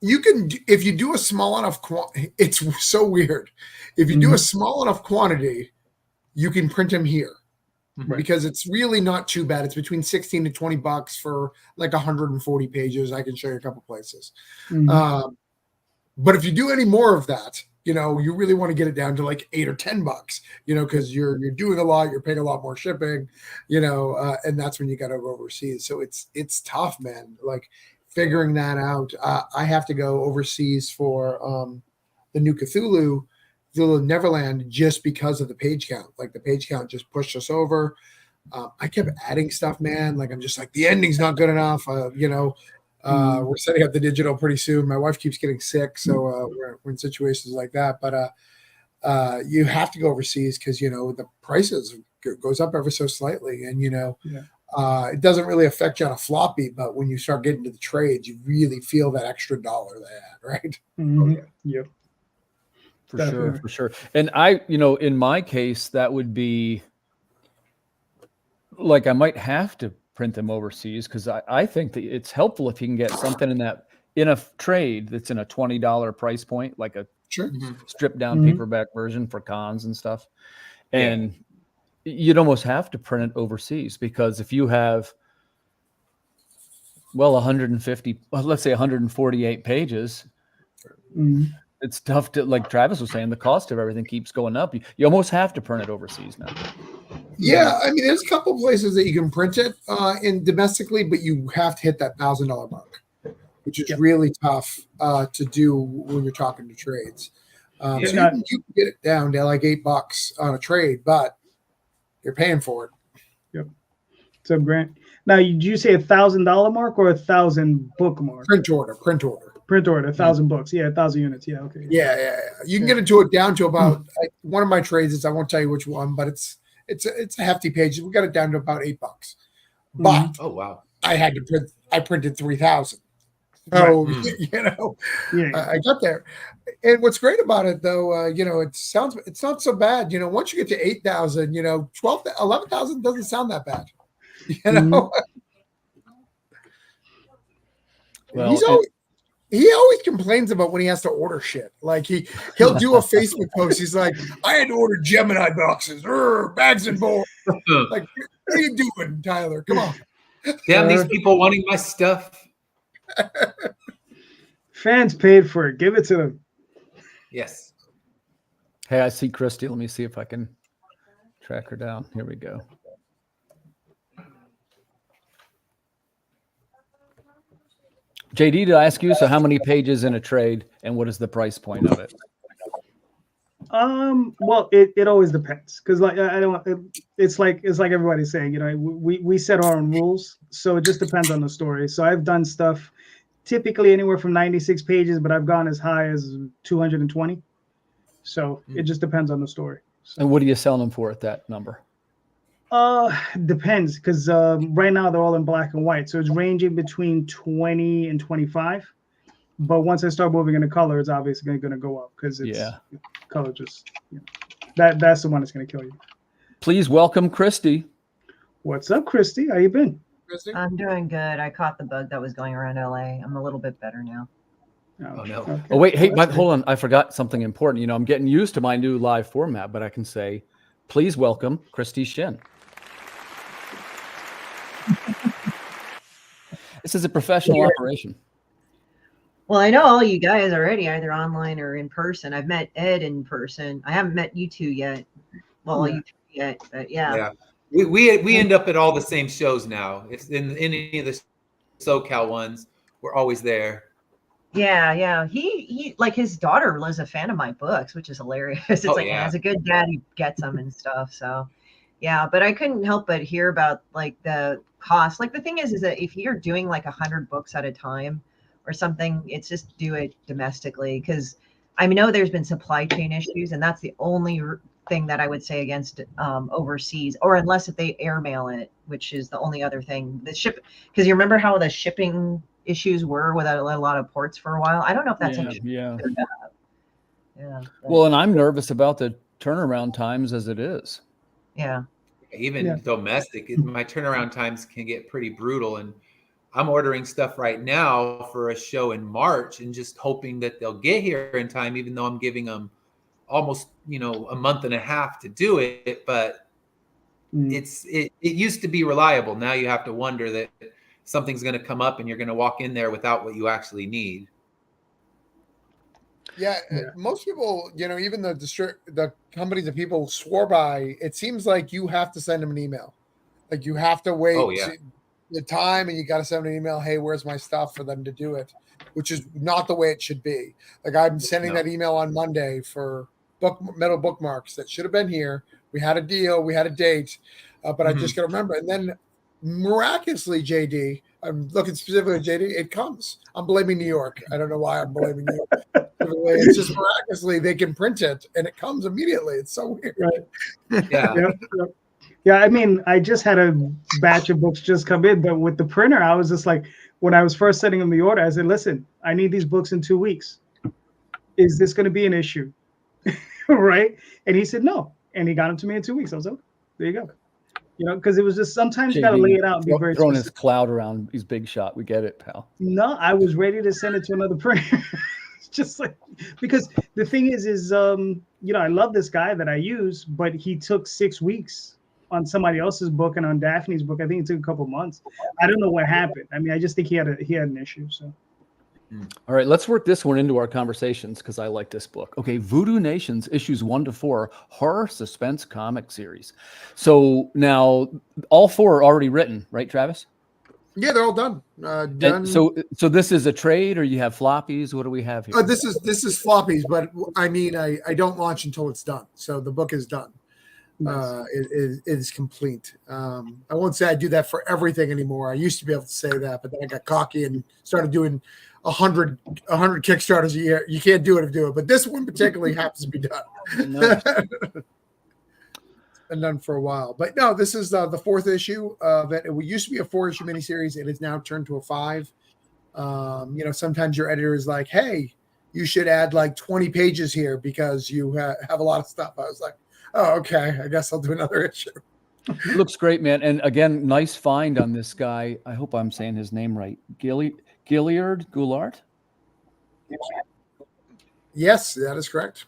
You can, if you do a small enough it's so weird. If you do a small enough quantity, you can print them here, because it's really not too bad. It's between $16 to $20 for like 140 pages. I can show you a couple places. But if you do any more of that, you know, you really want to get it down to like $8 or $10, you know, because you're doing a lot, you're paying a lot more shipping, you know, and that's when you got to go overseas. So it's tough, man. Like figuring that out. I have to go overseas for the new Cthulhu Neverland just because of the page count. Like the page count just pushed us over. I kept adding stuff, man. Like I'm just like the ending's not good enough. You know. We're setting up the digital pretty soon. My wife keeps getting sick, so we're in situations like that. But you have to go overseas because you know the prices goes up ever so slightly, and you know it doesn't really affect you on a floppy. But when you start getting to the trades, you really feel that extra dollar they add, right?
Mm-hmm. Yep.
For sure. And I, you know, in my case, that would be like I might have to print them overseas because I think that it's helpful if you can get something in a trade that's in a $20 price point, like a stripped down paperback version for cons and stuff. And you'd almost have to print it overseas because if you have, well, 150, let's say 148 pages, it's tough to, like Travis was saying, the cost of everything keeps going up. You almost have to print it overseas now.
Yeah, I mean, there's a couple places that you can print it in domestically, but you have to hit that $1,000 mark, which is really tough to do when you're talking to trades. So you can get it down to like $8 on a trade, but you're paying for it.
Yep. So Grant, now did you say $1,000 mark or 1,000 book mark?
Print order.
1,000 books. Yeah, 1,000 units. Yeah, okay.
Yeah. You can get it down to about one of my trades is I won't tell you which one, but it's a hefty page. We got it down to about $8. But
oh wow,
I printed 3,000. So you know, I got there. And what's great about it though, you know, it's not so bad. You know, once you get to 8,000, you know, 11,000 doesn't sound that bad. You know.
Well,
he always complains about when he has to order shit. Like he'll do a Facebook post. He's like, I had to order Gemini boxes, bags and boards. Like, what are you doing, Tyler? Come on.
Damn these people wanting my stuff.
Fans paid for it. Give it to them.
Yes.
Hey, I see Christy. Let me see if I can track her down. Here we go. JD, did I ask you, so how many pages in a trade and what is the price point of it?
Well, it always depends because like it's like everybody's saying, you know, we set our own rules, so it just depends on the story. So I've done stuff typically anywhere from 96 pages, but I've gone as high as 220. So it just depends on the story. So.
And what are you selling them for at that number?
Depends because right now they're all in black and white, so it's ranging between 20 and 25. But once I start moving into color, it's obviously going to go up because it's color just that's the one that's going to kill you.
Please welcome Christy.
What's up, Christy? How you been?
Christy?
I'm doing good. I caught the bug that was going around LA. I'm a little bit better now.
Oh no.
Okay.
Oh wait, hey, but hold on. I forgot something important. You know, I'm getting used to my new live format, but I can say, please welcome Christie Shinn. This is a professional operation.
Well, I know all you guys already, either online or in person. I've met Ed in person. I haven't met you two yet. Well, you two yet, but yeah.
We end up at all the same shows now. If in any of the SoCal ones, we're always there.
Yeah. He like his daughter was a fan of my books, which is hilarious. It's as a good dad, he gets them and stuff. So yeah, but I couldn't help but hear about like the cost. Like the thing is that if you're doing like 100 books at a time or something, it's just do it domestically because I know there's been supply chain issues, and that's the only thing that I would say against overseas, or unless if they airmail it, which is the only other thing. The ship, because you remember how the shipping issues were with a lot of ports for a while. I don't know if that's an issue.
Yeah.
But,
Well, and I'm nervous about the turnaround times as it is.
Yeah.
Even domestic, my turnaround times can get pretty brutal, and I'm ordering stuff right now for a show in March and just hoping that they'll get here in time, even though I'm giving them almost, a month and a half to do it. But it used to be reliable. Now you have to wonder that something's going to come up and you're going to walk in there without what you actually need.
Yeah, most people, you know, even the companies that people swore by, it seems like you have to send them an email. Like you have to wait the time, and you got to send an email. Hey, where's my stuff for them to do it? Which is not the way it should be. Like I'm sending that email on Monday for metal bookmarks that should have been here. We had a deal, we had a date, but I just got to remember. And then miraculously, JD, I'm looking specifically at JD. It comes. I'm blaming New York. I don't know why I'm blaming New York. It's just miraculously they can print it and it comes immediately. It's so weird.
Right. Yeah. I mean, I just had a batch of books just come in, but with the printer, I was just like, when I was first sending him the order, I said, listen, I need these books in 2 weeks. Is this going to be an issue? Right. And he said, no. And he got them to me in 2 weeks. I was like, there you go. You know, because it was just sometimes you got to lay it out and be very
throwing
specific.
his cloud around. He's big shot. We get it, pal.
No, I was ready to send it to another printer. Just like, because the thing is, you know, I love this guy that I use, but he took 6 weeks on somebody else's book, and on Daphne's book, I think it took a couple months. I don't know what happened. I mean, I just think he had an issue. So,
all right, let's work this one into our conversations because I like this book. Okay, Voodoo Nations issues 1 to 4 horror suspense comic series. So now all 4 are already written, right, Travis?
Yeah, they're all done.
And so this is a trade, or you have floppies? What do we have here?
This is floppies, but I mean, I don't launch until it's done. So the book is done.
nice.
It is complete. I won't say I do that for everything anymore. I used to be able to say that, but then I got cocky and started doing 100 Kickstarters a year. You can't do it if you do it, but this one particularly happens to be done.
Nice.
It's been done for a while, but no, this is the 4th issue of it. It used to be a 4-issue miniseries. It is now turned to a 5. You know, sometimes your editor is like, "Hey, you should add like 20 pages here because you have a lot of stuff." I was like, "Oh, okay. I guess I'll do another issue."
It looks great, man. And again, nice find on this guy. I hope I'm saying his name right. Goulart.
Yes, that is correct.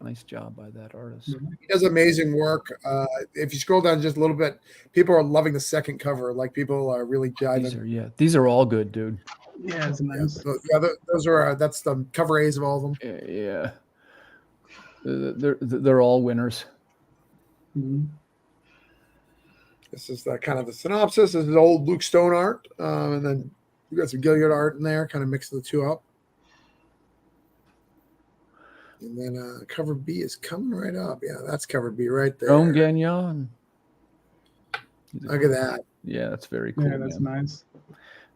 Nice job by that artist.
He does amazing work. If you scroll down just a little bit, people are loving the second cover. Like people are really jiving.
These are all good, dude.
Yeah, it's nice.
Those are that's the cover A's of all of them.
Yeah, they're all winners.
Mhm.
This is kind of the synopsis. This is old Luke Stone art, and then you got some Gilliard art in there, kind of mix the two up. And then cover B is coming right up. Yeah, that's cover B right there.
Rome Gagnon.
Look at that.
Yeah, that's very cool.
Yeah, that's nice.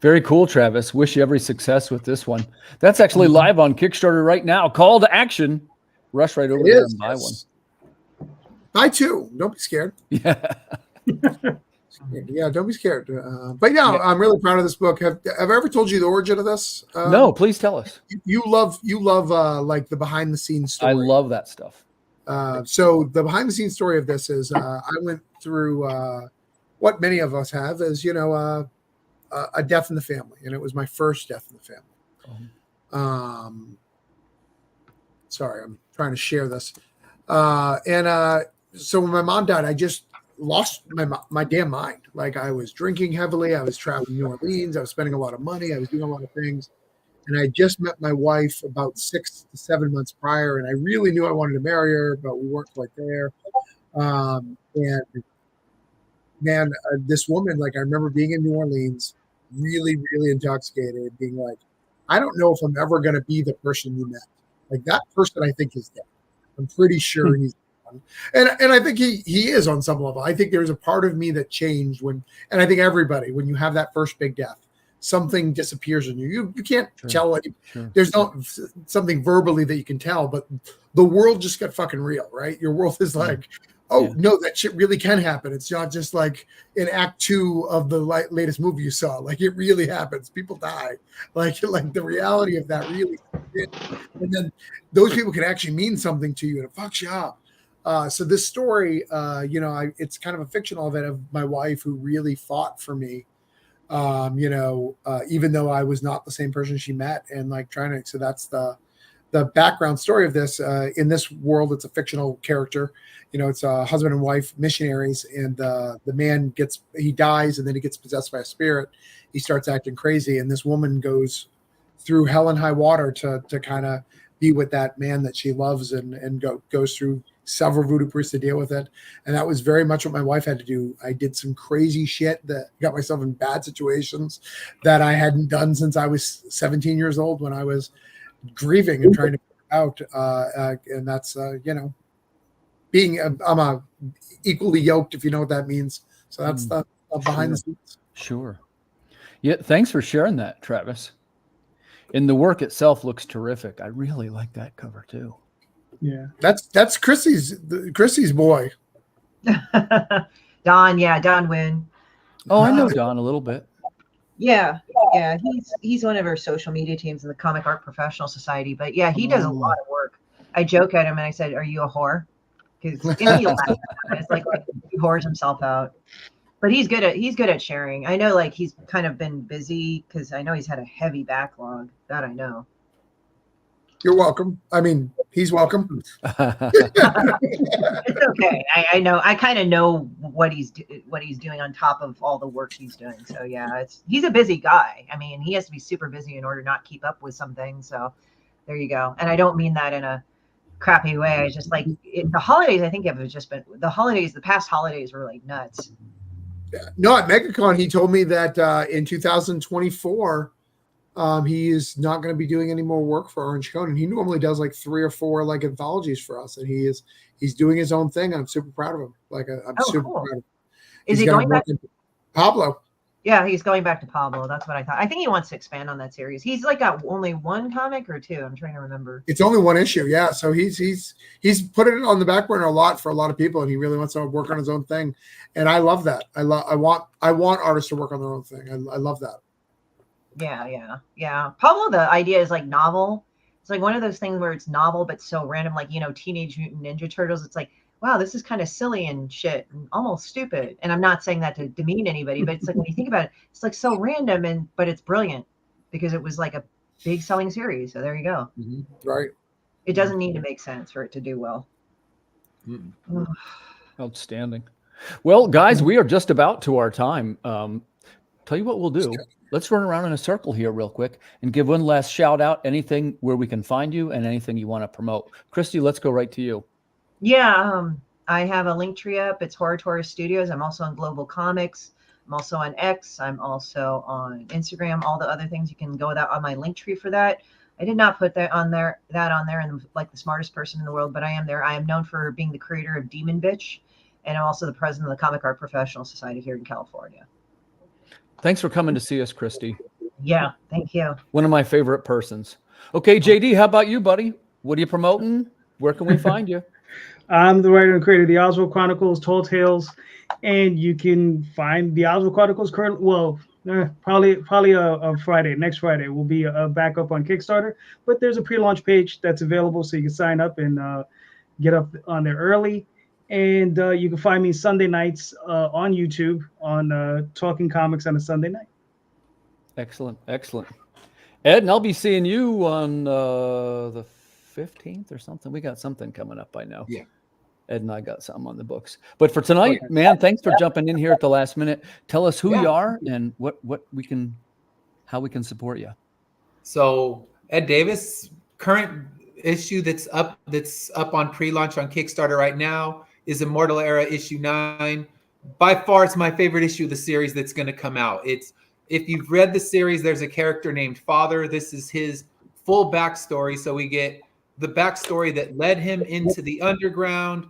Very cool, Travis. Wish you every success with this one. That's actually live on Kickstarter right now. Call to action. Rush right over there and buy one.
Buy 2. Don't be scared.
Yeah.
Yeah, don't be scared. But yeah, I'm really proud of this book. Have I ever told you the origin of this?
No, please tell us.
You love like the behind the scenes story.
I love that stuff.
So the behind the scenes story of this is I went through what many of us have is, you know, a death in the family, and it was my first death in the family. Sorry, I'm trying to share this. So when my mom died, I just lost my damn mind. Like I was drinking heavily. I was traveling to New Orleans. I was spending a lot of money. I was doing a lot of things. And I just met my wife about 6 to 7 months prior. And I really knew I wanted to marry her, but we weren't quite there. And man, this woman, like I remember being in New Orleans, really, really intoxicated, being like, I don't know if I'm ever going to be the person you met. Like that person I think is dead. I'm pretty sure he's gone. And I think he is on some level. I think there's a part of me that changed and I think everybody, when you have that first big death, something disappears in you. You can't tell it. There's not something verbally that you can tell, but the world just got fucking real, right? Your world is like, no, that shit really can happen. It's not just like in Act 2 of the latest movie you saw. Like it really happens. People die. Like the reality of that really. And then those people can actually mean something to you, and it fucks you up. So this story, it's kind of a fictional event of my wife who really fought for me. Even though I was not the same person she met, and like trying to. So that's the background story of this. In this world, it's a fictional character. It's a husband and wife missionaries, and the man dies, and then he gets possessed by a spirit. He starts acting crazy, and this woman goes through hell and high water to kind of be with that man that she loves and goes through several voodoo priests to deal with it. And that was very much what my wife had to do. I did some crazy shit that got myself in bad situations that I hadn't done since I was 17 years old, when I was grieving and trying to figure out. And that's, I'm equally yoked, if you know what that means. So that's the behind the scenes. Sure.
Yeah. Thanks for sharing that, Travis. And the work itself looks terrific. I really like that cover too.
Yeah,
that's Christie's boy.
Don Wynn.
Oh, I know Don a little bit.
Yeah, he's one of our social media teams in the Comic Art Professional Society. But yeah, he does a lot of work. I joke at him and I said, "Are you a whore?" Because it's like he whores himself out. But he's good at sharing. I know, like, he's kind of been busy because I know he's had a heavy backlog. That I know.
You're welcome. I mean, he's welcome.
It's okay. I know. I kind of know what he's doing on top of all the work he's doing. So yeah, he's a busy guy. I mean, he has to be super busy in order to not keep up with some things. So there you go. And I don't mean that in a crappy way. I just like the holidays. I think have just been the holidays. The past holidays were like nuts.
No, at MegaCon, he told me that in 2024. He is not going to be doing any more work for Orange Cone, and he normally does like 3 or 4 like anthologies for us, and he's doing his own thing. I'm super proud of him. I'm super proud of him.
Is he going back to
Pablo?
Yeah, he's going back to Pablo. That's what I thought. I think he wants to expand on that series. He's like got only 1 comic or 2. I'm trying to remember.
It's only 1 issue, yeah. So he's put it on the back burner a lot for a lot of people, and he really wants to work on his own thing, and I love that. I want artists to work on their own thing. I love that.
Yeah. Pablo, the idea is like novel. It's like one of those things where it's novel but so random, like, Teenage Mutant Ninja Turtles. It's like, wow, this is kind of silly and shit and almost stupid. And I'm not saying that to demean anybody, but it's like when you think about it, it's like so random but it's brilliant because it was like a big selling series. So there you go.
Mm-hmm. Right.
It doesn't need to make sense for it to do well.
Outstanding. Well, guys, we are just about to our time. Tell you what we'll do. Let's run around in a circle here real quick and give one last shout out, anything where we can find you and anything you want to promote. Christy, let's go right to you.
Yeah, I have a link tree up. It's Horror Taurus Studios. I'm also on Global Comics. I'm also on X. I'm also on Instagram. All the other things, you can go on my link tree for that. I did not put that on there and like the smartest person in the world, but I am there. I am known for being the creator of Demon Bitch, and I'm also the president of the Comic Art Professional Society here in California.
Thanks for coming to see us, Christy.
Yeah, thank you.
One of my favorite persons. Okay, JD, how about you, buddy? What are you promoting? Where can we find you?
I'm the writer and creator of the Oswald Chronicles, Tall Tales, and you can find the Oswald Chronicles currently. Well, probably a Friday. Next Friday will be back up on Kickstarter, but there's a pre-launch page that's available, so you can sign up and get up on there early. And you can find me Sunday nights on YouTube on Talking Comics on a Sunday night.
Excellent. Ed, and I'll be seeing you on the 15th or something. We got something coming up, I know.
Yeah.
Ed and I got something on the books. But for tonight, man, thanks for jumping in here at the last minute. Tell us who you are and how we can support you.
So Ed Davis, current issue that's up on pre-launch on Kickstarter right now is Immortal Era issue 9. By far, it's my favorite issue of the series that's going to come out. If you've read the series, there's a character named Father. This is his full backstory. So we get the backstory that led him into the underground,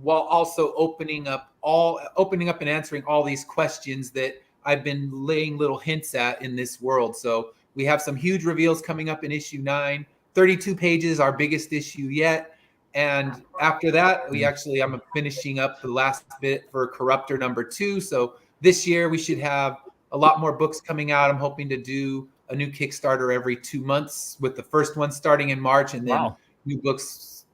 while also opening up and answering all these questions that I've been laying little hints at in this world. So we have some huge reveals coming up in issue 9, 32 pages, our biggest issue yet. And after that, I'm finishing up the last bit for Corruptor #2. So this year we should have a lot more books coming out. I'm hoping to do a new Kickstarter every 2 months, with the first one starting in March, and then new books,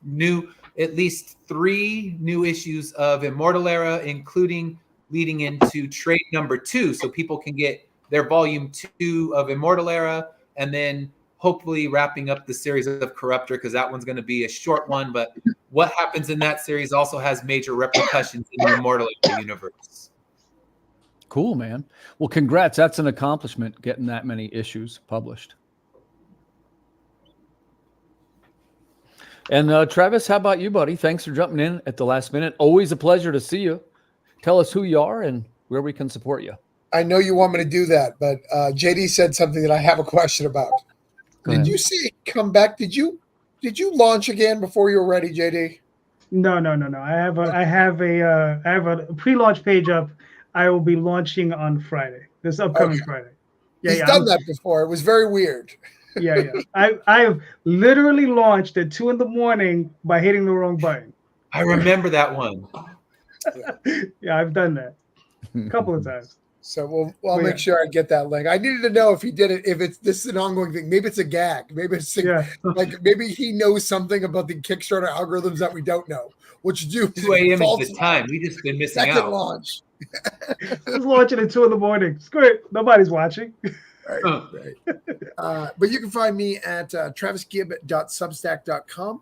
at least 3 new issues of Immortal Era, including leading into trade #2, so people can get their volume 2 of Immortal Era, and then hopefully wrapping up the series of Corruptor, because that one's going to be a short one. But what happens in that series also has major repercussions in the Immortal Era universe.
Cool, man. Well, congrats. That's an accomplishment, getting that many issues published. And Travis, how about you, buddy? Thanks for jumping in at the last minute. Always a pleasure to see you. Tell us who you are and where we can support you.
I know you want me to do that, but JD said something that I have a question about. Did you see it come back? Did you launch again before you were ready, JD?
No. I have a pre-launch page up. I will be launching on Friday. This upcoming Friday. Yeah,
He's done that before. It was very weird.
Yeah. I have literally launched at 2 a.m. by hitting the wrong button.
I remember that one.
Yeah, I've done that a couple of times.
So I'll make sure I get that link. I needed to know if he did it, if this is an ongoing thing. Maybe it's a gag. Maybe it's like maybe he knows something about the Kickstarter algorithms that we don't know. Which do
2 a.m. is the time. We just been missing
second
out.
launch.
Just launching at 2 a.m. Screw it. Nobody's watching.
Right. But you can find me at travisgibb.substack.com.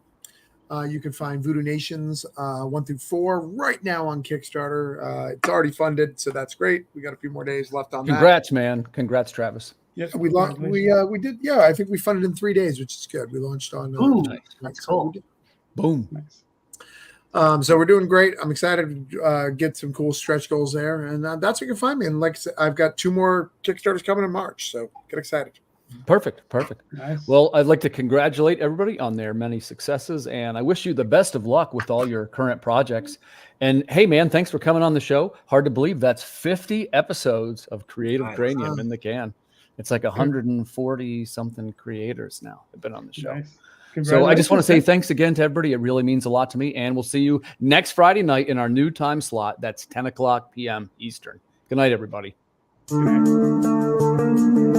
You can find Voodoo Nations 1 through 4 right now on Kickstarter. It's already funded, so that's great. We got a few more days left on
Congrats, man. Congrats, Travis.
that. We did. Yeah, I think we funded in 3 days, which is good. We launched on.
Nice. That's cool.
Boom.
Nice.
So we're doing great. I'm excited to get some cool stretch goals there, and that's where you can find me. And like I said, I've got 2 more Kickstarters coming in March, so get excited.
Perfect.
Nice.
Well, I'd like to congratulate everybody on their many successes, and I wish you the best of luck with all your current projects. And hey, man, thanks for coming on the show. Hard to believe that's 50 episodes of Creative Cranium in the can. It's like 140 something creators now have been on the show.
Nice.
So I just want to say thanks again to everybody. It really means a lot to me. And we'll see you next Friday night in our new time slot. That's 10 o'clock p.m. Eastern. Good night, everybody.
Good night.